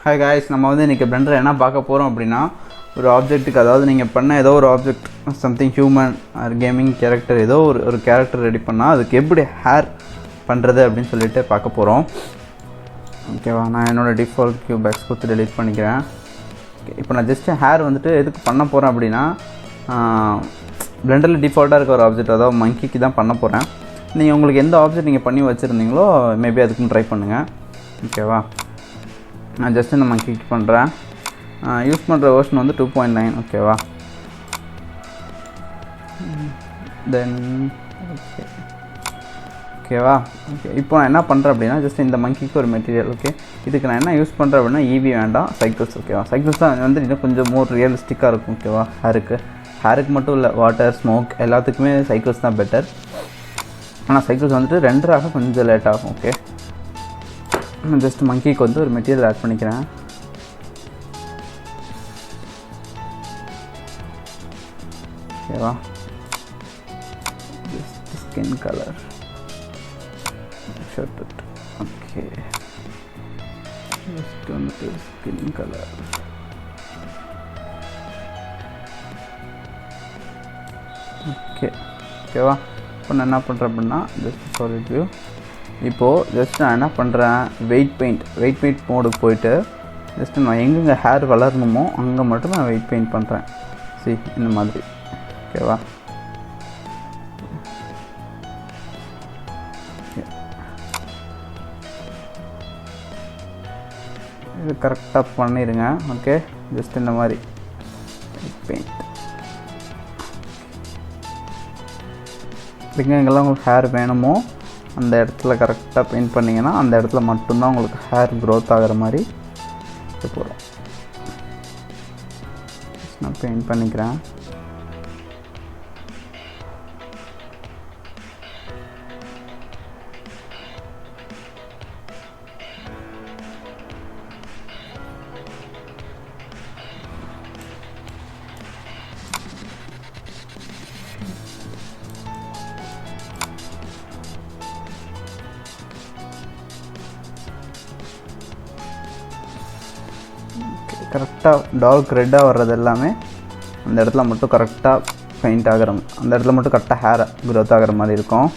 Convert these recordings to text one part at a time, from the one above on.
Hi guys, நம்ம வந்து இன்றைக்கி பிளெண்டர் என்ன பார்க்க போகிறோம் அப்படின்னா, ஒரு ஆப்ஜெக்ட்டுக்கு, அதாவது நீங்கள் பண்ண ஏதோ ஒரு object, something human or gaming character, ஏதோ ஒரு கேரக்டர் ரெடி பண்ணால் அதுக்கு எப்படி ஹேர் பண்ணுறது அப்படின்னு சொல்லிட்டு பார்க்க போகிறோம். ஓகேவா, நான் என்னோடய டிஃபால்ட் கியூப் பேக்ஸ் கொடுத்து டெலிட் பண்ணிக்கிறேன். இப்போ நான் ஜஸ்ட்டு ஹேர் வந்துட்டு எதுக்கு பண்ண போகிறேன் அப்படின்னா, பிளெண்டரில் டிஃபால்ட்டாக இருக்க ஒரு ஆப்ஜெக்ட், அதாவது மங்கிக்கு தான் பண்ண போகிறேன். நீங்கள் உங்களுக்கு எந்த ஆப்ஜெக்ட் நீங்கள் பண்ணி வச்சுருந்தீங்களோ மேபி அதுக்குன்னு ட்ரை பண்ணுங்கள். ஓகேவா, நான் ஜஸ்ட் இந்த மங்கிக்கு பண்ணுறேன். யூஸ் பண்ணுற வெர்ஷன் வந்து 2.9. ஓகேவா, தென் ஓகேவா. ஓகே, இப்போ நான் என்ன பண்ணுறேன் அப்படின்னா, ஜஸ்ட் இந்த மங்கிக்கு ஒரு மெட்டீரியல். ஓகே, இதுக்கு நான் என்ன யூஸ் பண்ணுறேன் அப்படின்னா, ஈவி வேண்டாம், சைக்கிள்ஸ். ஓகேவா, சைக்கிள்ஸ் தான் வந்து இன்னும் கொஞ்சம் மோர் ரியலிஸ்டிக்காக இருக்கும். ஓகேவா, ஹேருக்கு மட்டும் இல்லை, வாட்டர், ஸ்மோக் எல்லாத்துக்குமே சைக்கிள்ஸ் தான் பெட்டர். ஆனால் சைக்கிள்ஸ் வந்துட்டு ரெண்டராக கொஞ்சம் லேட் ஆகும். ஓகே, நான் ஜஸ்ட் மங்கிக்கு வந்து ஒரு மெட்டீரியல் ஆட் பண்ணிக்கிறேன். ஓகேவா, just skin colour shirt. Okay, just வந்துட்டு ஸ்கின் கலர். ஓகே, ஓகேவா. இப்போ நான் என்ன பண்ணுறேன் அப்படின்னா, ஜஸ்ட் சாலிட் வியூ. இப்போது ஜஸ்ட் நான் என்ன பண்ணுறேன், வெயிட் பெயிண்ட் மோடுக்கு போயிட்டு ஜஸ்ட்டு நான் எங்கெங்கே ஹேர் வளரணுமோ அங்கே மட்டும் நான் வெயிட் பெயிண்ட் பண்ணுறேன். சரி, இந்த மாதிரி. ஓகேவா, இது கரெக்டாக பண்ணிடுங்க. ஓகே, ஜஸ்ட் இந்த மாதிரி பெயிண்ட். எங்கெங்கெல்லாம் உங்களுக்கு ஹேர் வேணுமோ அந்த இடத்துல கரெக்டாக பெயிண்ட் பண்ணிங்கன்னா அந்த இடத்துல மட்டும்தான் உங்களுக்கு ஹேர் க்ரோத் ஆகிற மாதிரி போகிறோம். நான் பெயிண்ட் பண்ணிக்கிறேன். கரெக்டாக டார்க் ரெட்டாக வர்றது எல்லாமே அந்த இடத்துல மட்டும் கரெக்டாக பெயிண்ட் ஆகிற, அந்த இடத்துல மட்டும் கரெக்டாக ஹேர் க்ரோத் ஆகிற மாதிரி இருக்கும்.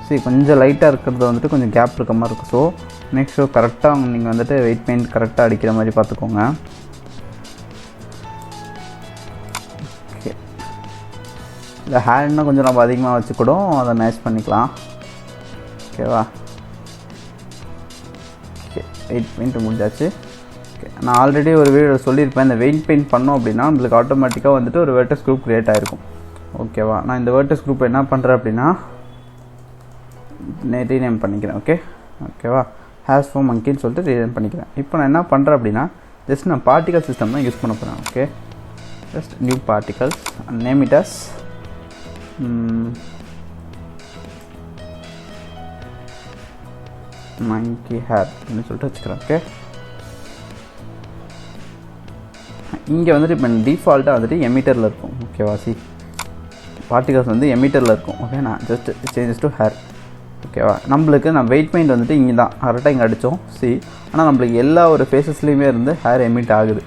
சரி, கொஞ்சம் லைட்டாக இருக்கிறது வந்துட்டு கொஞ்சம் கேப் இருக்க மாதிரி இருக்கும். ஸோ மேக் ஷூர் கரெக்டாக நீங்கள் வந்துட்டு வெயிட் பெயிண்ட் கரெக்டாக அடிக்கிற மாதிரி பார்த்துக்கோங்க. ஓகே, இந்த ஹேர் இன்னும் கொஞ்சம் நம்ம அதிகமாக வச்சுக்கூடும் அதை மேட்ச் பண்ணிக்கலாம். ஓகேவா, ஓகே, வெயிட் பெயிண்ட் முடிஞ்சாச்சு. நான் ஆல்ரெடி ஒரு வீடியோ சொல்லியிருப்பேன், இந்த வெயிட் பெயிண்ட் பண்ணோம் அப்படின்னா நம்மளுக்கு ஆட்டோமேட்டிக்காக வந்துட்டு ஒரு வெர்டெக்ஸ் குரூப் க்ரியேட் ஆகிருக்கும். ஓகேவா, நான் இந்த வெர்டெக்ஸ் குரூப் என்ன பண்ணுறேன் அப்படின்னா ரீநேம் பண்ணிக்கிறேன். ஓகேவா, ஹேஸ் ஃபார் மங்கின்னு சொல்லிட்டு ரீநேம் பண்ணிக்கிறேன். இப்போ நான் என்ன பண்ணுறேன் அப்படின்னா, ஜஸ்ட் நான் பார்ட்டிகல் சிஸ்டம் தான் யூஸ் பண்ண போகிறேன். Okay, just new particles, name it as monkey hair அப்படின்னு சொல்லிட்டு வச்சுக்கிறேன். ஓகே, இங்கே வந்துட்டு இப்போ டிஃபால்ட்டாக வந்துட்டு எமிட்டரில் இருக்கும். ஓகேவா, பார்ட்டிகல்ஸ் வந்து எமிட்டரில் இருக்கும். ஓகே, நான் ஜஸ்ட் சேஞ்சஸ் டு ஹேர். ஓகேவா, நம்மளுக்கு நான் வெயிட் பெயிண்ட் வந்துட்டு இங்கே தான் கரெக்டாக இங்கே அடித்தோம். ஆனால் நம்மளுக்கு எல்லா ஒரு ஃபேஸஸ்லேயுமே இருந்து ஹேர் எமிட் ஆகுது.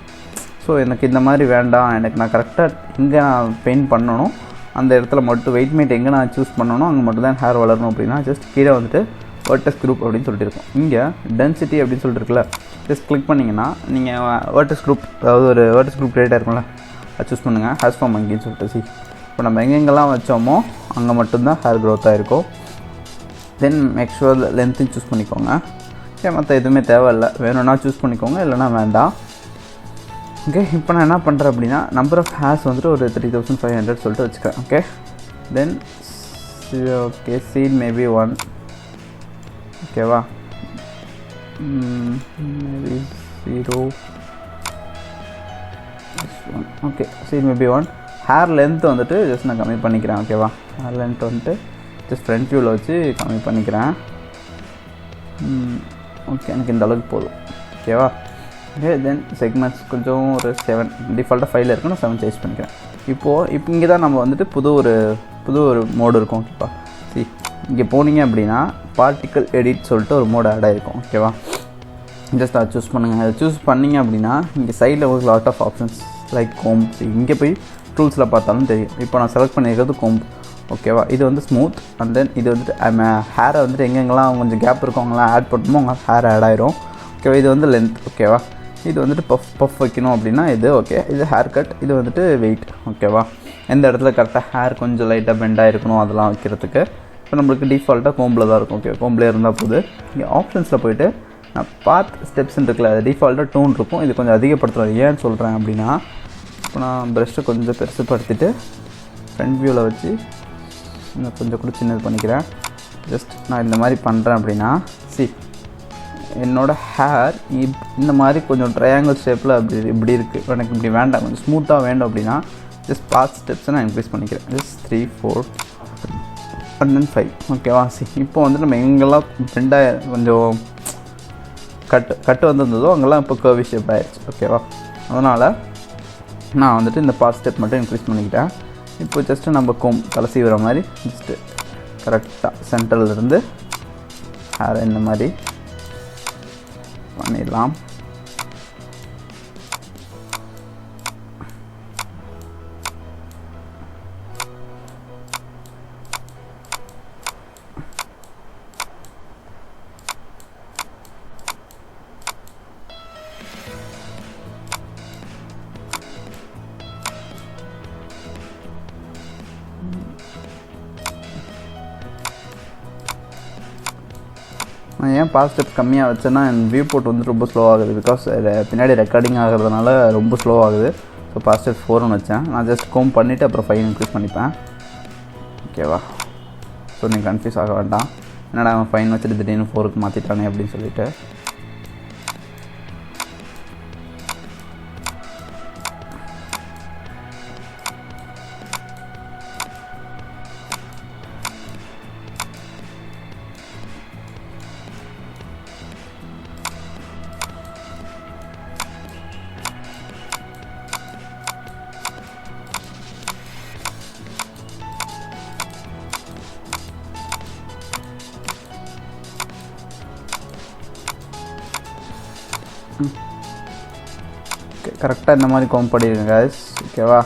ஸோ எனக்கு இந்த மாதிரி வேண்டாம், எனக்கு நான் கரெக்டாக எங்கே நான் பெயிண்ட் பண்ணணும் அந்த இடத்துல மட்டும் வெயிட் பெயிண்ட் எங்கே நான் சூஸ் பண்ணணும் அங்கே மட்டும் தான் ஹேர் வளரணும் அப்படின்னா ஜஸ்ட் கீழே வந்துட்டு வெர்டெக்ஸ் குரூப் அப்படின்னு சொல்லிட்டு இருக்கும். இங்கே டென்சிட்டி அப்படின்னு சொல்லிட்டு இருக்குல்ல, ஜஸ்ட் கிளிக் பண்ணிங்கன்னா நீங்கள் வெர்டெக்ஸ் குரூப், அதாவது ஒரு வெர்டெக்ஸ் குரூப் க்ரியேட் ஆகிருக்கும்ல, அதை சூஸ் பண்ணுங்கள். ஹேஸ் ஃபார் மங்கின்னு சொல்லிட்டு. இப்போ நம்ம எங்கெங்கெல்லாம் வச்சோமோ அங்கே மட்டும்தான் ஹேர் க்ரோத் ஆகிருக்கும். தென் மேக் ஷுவர் லென்த்தையும் சூஸ் பண்ணிக்கோங்க. ஓகே, மற்ற எதுவுமே தேவையில்லை, வேணும்னா சூஸ் பண்ணிக்கோங்க, இல்லைனா வேண்டாம். ஓகே, இப்போ நான் என்ன பண்ணுறேன் அப்படின்னா, நம்பர் ஆஃப் ஹேர்ஸ் வந்துட்டு ஒரு 3500 சொல்லிட்டு வச்சுக்கிறேன். Okay, then okay, seed maybe 1. ஓகேவா, maybe 0. Okay, seed maybe 1. Hair length வந்துட்டு ஜஸ்ட் நான் கம்மி பண்ணிக்கிறேன். ஓகேவா, ஹேர் லென்த் வந்துட்டு ஜஸ்ட் ஃப்ரண்ட் வியூவில் வச்சு கம்மி பண்ணிக்கிறேன். ஓகே, எனக்கு இந்த அளவுக்கு போதும். ஓகேவா, ஓகே, தென் செக்மெண்ட்ஸ் கொஞ்சம் ஒரு 7 டிஃபால்ட்டாக 5 இருக்குது, நான் 7 சேஞ்ச் பண்ணிக்கிறேன். இப்போ இங்கே தான் நம்ம வந்துட்டு புது ஒரு மோடு இருக்கும். ஓகேப்பா, இங்கே போனீங்க அப்படின்னா பார்ட்டிக்கல் எடிட் சொல்லிட்டு ஒரு மோடு ஆட் ஆகிருக்கும். ஓகேவா, ஜஸ்ட் அதை சூஸ் பண்ணுங்கள். அதை சூஸ் பண்ணிங்க அப்படின்னா இங்கே சைடில் உங்களுக்கு lot of options like comb. இங்கே போய் டூல்ஸில் பார்த்தாலும் தெரியும். இப்போ நான் செலக்ட் பண்ணியிருக்கிறது கோம்ப். ஓகேவா, இது வந்து ஸ்மூத். அண்ட் தென் இது வந்துட்டு ஹேரை வந்துட்டு எங்கெங்கெல்லாம் கொஞ்சம் கேப் இருக்கவங்களாம் ஆட் பண்ணுமோ உங்கள் ஹேர் ஆட் ஆயிரும். ஓகேவா, இது வந்து லென்த். ஓகேவா, இது வந்துட்டு பஃப் வைக்கணும் அப்படின்னா இது. ஓகே, இது ஹேர் கட். இது வந்துட்டு வெயிட். ஓகேவா, எந்த இடத்துல கரெக்டாக ஹேர் கொஞ்சம் லைட்டாக பெண்டாக இருக்கணும் அதெல்லாம் வைக்கிறதுக்கு. இப்போ நம்மளுக்கு டிஃபால்ட்டாக கோம்பில் தான் இருக்கும். ஓகே, கோம்பில் இருந்தால் போகுது. இங்கே ஆப்ஷன்ஸில் போய்ட்டு நான் பாத் ஸ்டெப்ஸ்ன்னு இருக்குல்ல, அது டிஃபால்ட்டாக டூன் இருக்கும். இது கொஞ்சம் அதிகப்படுத்துகிறேன். ஏன்னு சொல்கிறேன் அப்படின்னா, இப்போ நான் ப்ரெஷ்ஷை கொஞ்சம் பெருசுப்படுத்திட்டு ஃப்ரண்ட் வியூவில் வச்சு இன்னும் கொஞ்சம் கூட சின்னது பண்ணிக்கிறேன். ஜஸ்ட் நான் இந்த மாதிரி பண்ணுறேன் அப்படின்னா என்னோடய ஹேர் இந்த மாதிரி கொஞ்சம் ட்ரையாங்கிள் ஷேப்பில் இப்படி இருக்குது. எனக்கு இப்படி வேண்டாம், கொஞ்சம் ஸ்மூத்தாக வேண்டும் அப்படின்னா ஜஸ்ட் பாத் ஸ்டெப்ஸை நான் இன்க்ரீஸ் பண்ணிக்கிறேன். Just 3, 4 and then 5. ஓகேவா, இப்போ வந்துட்டு நம்ம எங்கெல்லாம் பெண்டாக கொஞ்சம் கட்டு வந்திருந்ததோ அங்கெல்லாம் இப்போ கர்வி ஷேப் ஆகிடுச்சு. ஓகேவா, அதனால் நான் வந்துட்டு இந்த பாத் ஸ்டெப் மட்டும் இன்க்ரீஸ் பண்ணிக்கிட்டேன். இப்போ ஜஸ்ட்டு நம்ம தலை சீவுற மாதிரி ஜஸ்ட்டு கரெக்டாக சென்டர்லேருந்து ஹேர் இந்த மாதிரி பண்ணிடலாம். நான் ஏன் பாஸ் ஸ்டெப் கம்மியாக வச்சேன்னா என் வியூ போர்ட் வந்து ரொம்ப ஸ்லோ ஆகுது. பிகாஸ் பின்னாடி ரெக்கார்டிங் ஆகிறதுனால ரொம்ப ஸ்லோ ஆகுது. ஸோ பாஸ் ஸ்டெப் 4ன்னு வச்சேன். நான் ஜஸ்ட் கோம் பண்ணிவிட்டு அப்புறம் 5 இன்க்ரீஸ் பண்ணிப்பேன். ஓகேவா, ஸோ நீங்கள் கன்ஃபியூஸ் ஆக வேண்டாம். என்னடா அவன் 5 வச்சுட்டு திடீர்னு 4க்கு மாற்றிட்டானே அப்படின்னு சொல்லிட்டு. கரெக்டாக இந்த மாதிரி கோம் பண்ணிடுங்க guys. ஓகேவா,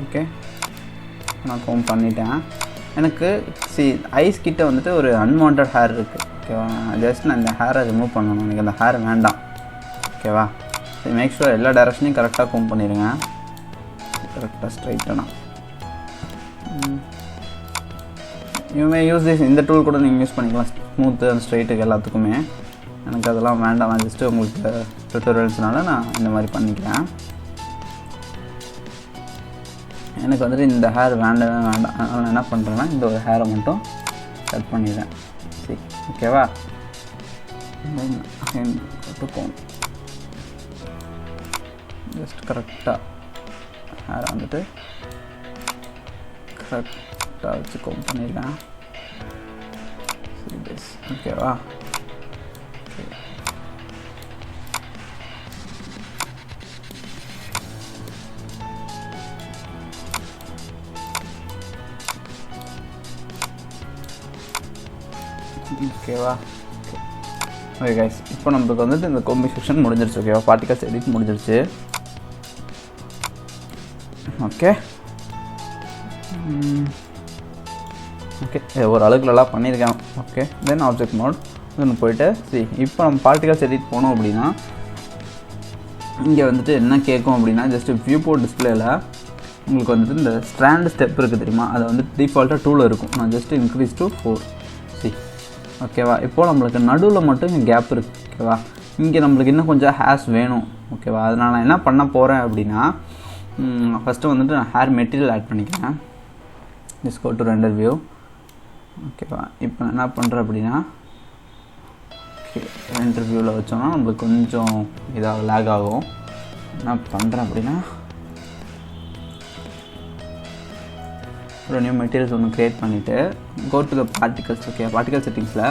ஓகே நான் கோம் பண்ணிட்டேன். எனக்கு ஐஸ் கிட்ட வந்துட்டு ஒரு அன்வான்ட் ஹேர் இருக்குது. ஓகேவா, ஜஸ்ட் நான் இந்த ஹேரை ரிமூவ் பண்ணணும். எனக்கு அந்த ஹேர் வேண்டாம். ஓகேவா, மேக் ஷூர் எல்லா டைரக்ஷனையும் கரெக்டாக கோம் பண்ணிடுங்க. கரெக்டாக ஸ்ட்ரைட்டானா யூமே யூஸ் திஸ். இந்த டூல் கூட நீங்கள் யூஸ் பண்ணிக்கலாம், ஸ்மூத்து அண்ட் ஸ்ட்ரைட்டுக்கு எல்லாத்துக்குமே. எனக்கு அதெல்லாம் வேண்டாம். நான் ஜஸ்ட்டு உங்களுக்கு டுட்டோரியல்ஸ்னால நான் இந்த மாதிரி பண்ணிக்கிறேன். எனக்கு வந்துட்டு இந்த ஹேர் வேண்டவே வேண்டாம். அதனால் என்ன பண்ணுறேன்னா இந்த ஒரு ஹேரை மட்டும் கட் பண்ணிடுறேன். சரி, ஓகேவா, கோம் ஜஸ்ட் கரெக்டாக ஹேரை வந்துட்டு கரெக்டாக வச்சு கோம் பண்ணிடலாம். ஓகேவா, ஓகேவா. ஓகே கைஸ், இப்போ நம்மளுக்கு வந்துட்டு இந்த கோம்பி செக்ஷன் முடிஞ்சிருச்சு. ஓகேவா, பார்ட்டிகல்ஸ் எடிட் முடிஞ்சிருச்சு. ஓகே ஓகே ஒரு அளவுக்கு நல்லா பண்ணியிருக்கேன். ஓகே, தென் ஆப்ஜெக்ட் மோட் ஒன்று போயிட்டு இப்போ நம்ம பார்ட்டிகல்ஸ் எடிட் போனோம் அப்படின்னா இங்கே வந்துட்டு என்ன கேட்கும் அப்படின்னா ஜஸ்ட்டு வியூ போர்ட் டிஸ்பிளேயில் உங்களுக்கு வந்துட்டு இந்த ஸ்ட்ராண்ட் ஸ்டெப் இருக்குது தெரியுமா, அதை வந்து டிஃபால்ட்டாக 2ல் இருக்கும். நான் ஜஸ்ட்டு இன்க்ரீஸ் டு 4. ஓகேவா, இப்போது நம்மளுக்கு நடுவில் மட்டும் இங்கே கேப் இருக்குது. ஓகேவா, இங்கே நம்மளுக்கு இன்னும் கொஞ்சம் ஹேர்ஸ் வேணும். ஓகேவா, அதனால் நான் என்ன பண்ண போகிறேன் அப்படின்னா ஃபஸ்ட்டு வந்துட்டு நான் ஹேர் மெட்டீரியல் ஆட் பண்ணிக்கிறேன். Just go to render view. ஓகேவா, இப்போ நான் என்ன பண்ணுறேன் அப்படின்னா ரெண்டர் வியூவில் வச்சோன்னா நம்மளுக்கு கொஞ்சம் இதாக லேக் ஆகும். என்ன பண்ணுறேன் அப்படின்னா ஒரு நியூ மெட்டீரியல்ஸ் ஒன்று க்ரியேட் பண்ணிவிட்டு go to the particles. Okay, particle செட்டிங்ஸில்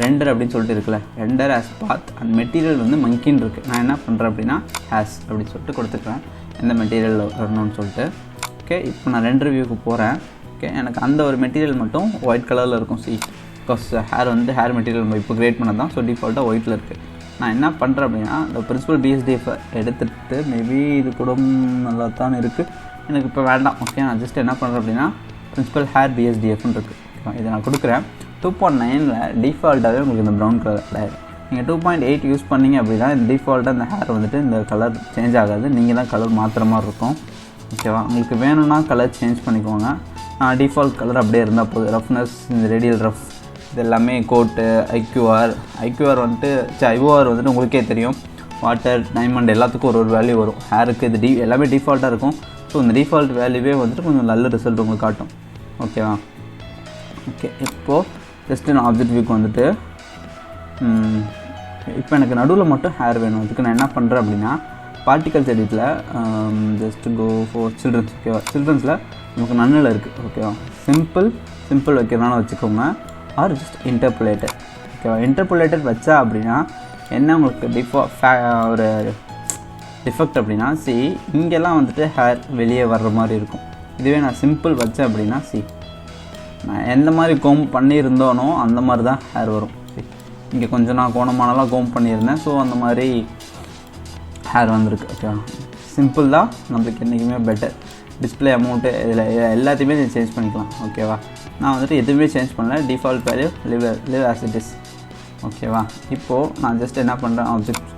ரெண்டர் அப்படின்னு சொல்லிட்டு இருக்குல்ல, render as path and material வந்து மங்கின்னு இருக்குது. நான் என்ன பண்ணுறேன் அப்படின்னா ஹேஸ் அப்படின்னு சொல்லிட்டு கொடுத்துக்கிறேன், எந்த மெட்டீரியல் வரணும்னு சொல்லிட்டு. ஓகே, இப்போ நான் ரெண்டர் வியூக்கு போகிறேன். ஓகே, எனக்கு அந்த ஒரு மெட்டீரியல் மட்டும் ஒயிட் கலரில் இருக்கும். பிகாஸ் ஹேர் வந்து ஹேர் மெட்டீரியல் நம்ம இப்போ கிரியேட் பண்ண தான், ஸோ டிஃபால்ட்டாக ஒயிட்டில் இருக்குது. நான் என்ன பண்ணுறேன் அப்படின்னா இந்த பிரின்சிபல் பிஎஸ்டிஎஃப் எடுத்துகிட்டு, மேபி இது கூட நல்லா தான் இருக்குது, எனக்கு இப்போ வேண்டாம். ஓகே, நான் ஜஸ்ட் என்ன பண்ணுறேன் அப்படின்னா பிரின்சிபல் ஹேர் பிஎஸ்டிஎஃப்னு இருக்குது. இதை நான் கொடுக்குறேன். 2.9ல் டிஃபால்ட்டாகவே உங்களுக்கு இந்த ப்ரௌன் கலர் லேயர். நீங்கள் 2.8 யூஸ் பண்ணிங்க அப்படின்னா இந்த டிஃபால்ட்டாக இந்த ஹேர் வந்துட்டு இந்த கலர் சேஞ்ச் ஆகாது, நீங்கள் தான் கலர் மாற்றுற மாதிரி இருக்கும். ஓகேவா, உங்களுக்கு வேணும்னா கலர் சேஞ்ச் பண்ணிக்கோங்க. டிஃபால்ட் கலர் அப்படியே இருந்தால் போதும். ரஃப்னஸ், இந்த ரேடியல் ரஃப், இது எல்லாமே கோட்டு, ஐக்யூஆர் வந்துட்டு ஐஓஆர் வந்துட்டு உங்களுக்கே தெரியும், வாட்டர், டைமண்ட் எல்லாத்துக்கும் ஒரு வேல்யூ வரும். ஹேருக்கு இது எல்லாமே டிஃபால்ட்டாக இருக்கும். ஸோ இந்த டிஃபால்ட் வேல்யூவே வந்துட்டு கொஞ்சம் நல்ல ரிசல்ட் உங்களுக்கு காட்டும். ஓகேவா. ஓகே, இப்போது ஜஸ்ட்டு நான் ஆப்ஜெக்ட் வியூக்கு வந்துட்டு இப்போ எனக்கு நடுவில் மட்டும் ஹேர் வேணும். அதுக்கு நான் என்ன பண்ணுறேன் அப்படின்னா பார்ட்டிகல்ஸ் எடிட்டில் ஜஸ்ட் கோ ஃபார் சில்ட்ரன்ஸ். ஓகேவா, சில்ட்ரன்ஸில் நமக்கு நன்னில் இருக்குது. ஓகேவா, சிம்பிள் வைக்கிறனால வச்சுக்கோங்க, ஆர் ஜஸ்ட் இன்டர்போலேட்டட். ஓகேவா, இன்டர்போலேட்டட் வச்சா அப்படின்னா என்ன உங்களுக்கு ஒரு டிஃபெக்ட் அப்படின்னா இங்கெல்லாம் வந்துட்டு ஹேர் வெளியே வர்ற மாதிரி இருக்கும். இதுவே நான் சிம்பிள் வச்சேன் அப்படின்னா நான் எந்த மாதிரி கோம் பண்ணியிருந்தோனோ அந்த மாதிரி தான் ஹேர் வரும். இங்கே கொஞ்சம் நான் கோணமானலாம் கோம் பண்ணியிருந்தேன், ஸோ அந்த மாதிரி ஹேர் வந்திருக்கு. ஓகேவா, சிம்பிள் தான் நம்மளுக்கு என்றைக்குமே பெட்டர். டிஸ்பிளே அமௌண்ட்டு இதில் எல்லாத்தையுமே சேஞ்ச் பண்ணிக்கலாம். ஓகேவா, நான் வந்துட்டு எதுவுமே சேஞ்ச் பண்ணல, default value live as it is. ஓகேவா, இப்போது நான் ஜஸ்ட் என்ன பண்ணுறேன், ஆப்ஜெக்ட்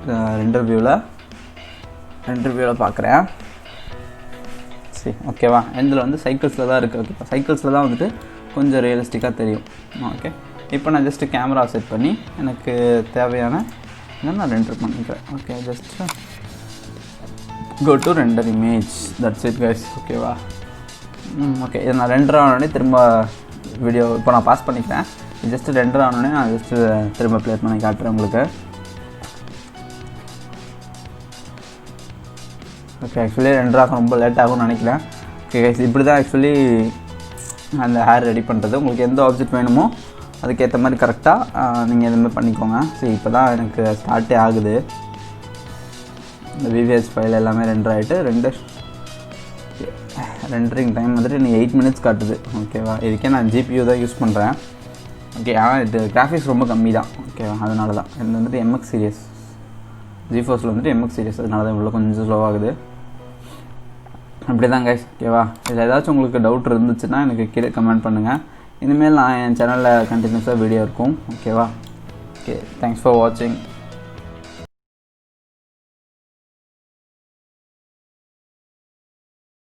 ரெண்டர் வியூவில் பார்க்குறேன். ஓகேவா, இதில் வந்து சைக்கிள்ஸில் தான் இருக்குது. ஓகேவா, சைக்கிள்ஸில் தான் வந்துட்டு கொஞ்சம் ரியலிஸ்டிக்காக தெரியும். ஓகே, இப்போ நான் ஜஸ்ட்டு கேமரா செட் பண்ணி எனக்கு தேவையான நான் ரெண்டர் பண்ணிக்கிறேன். Okay, just go to render image, that's it guys. ஓகேவா. ஓகே, இதை நான் ரெண்டர் ஆனோடனே திரும்ப வீடியோ இப்போ நான் பாஸ் பண்ணிக்கிறேன். ஜஸ்ட்டு ரெண்டர் ஆனோடனே நான் ஜஸ்ட்டு திரும்ப ப்ளே பண்ணி காட்டுறேன் உங்களுக்கு. ஓகே, ஆக்சுவலி ரெண்டர் ஆக ரொம்ப லேட் ஆகும்னு நினைக்கிறேன். ஓகே கைஸ், இப்படி தான் ஆக்சுவலி அந்த ஹேர் ரெடி பண்ணுறது. உங்களுக்கு எந்த ஆப்ஜெக்ட் வேணுமோ அதுக்கேற்ற மாதிரி கரெக்டாக நீங்கள் எதுவுமே பண்ணிக்கோங்க. இப்போ தான் எனக்கு ஸ்டார்ட்டே ஆகுது. இந்த விவிஎஸ் ஃபைல் எல்லாமே ரெண்டர் ஆகிட்டு ரெண்டரிங் டைம் வந்துட்டு நீங்கள் 8 minutes காட்டுது. ஓகேவா, இதுக்கே நான் ஜிபியூ தான் யூஸ் பண்ணுறேன். ஓகே, ஆனால் இது கிராஃபிக்ஸ் ரொம்ப கம்மி தான். ஓகேவா, அதனால தான் இது வந்துட்டு எம்எக்ஸ் சீரியஸ், ஜிஃபோர்ஸில் வந்துட்டு எம்எக்ஸ் சீரியஸ், அதனால தான் இவ்வளோ கொஞ்சம் ஸ்லோவாகுது. அப்படி தான் கைஸ். ஓகேவா, இதில் ஏதாச்சும் உங்களுக்கு டவுட் இருந்துச்சுன்னா எனக்கு கீழே கமெண்ட் பண்ணுங்கள். இனிமேல் நான் என் சேனலில் கண்டினியூஸாக வீடியோ இருக்கும். ஓகேவா. ஓகே, தேங்க்ஸ் ஃபார் வாட்சிங்.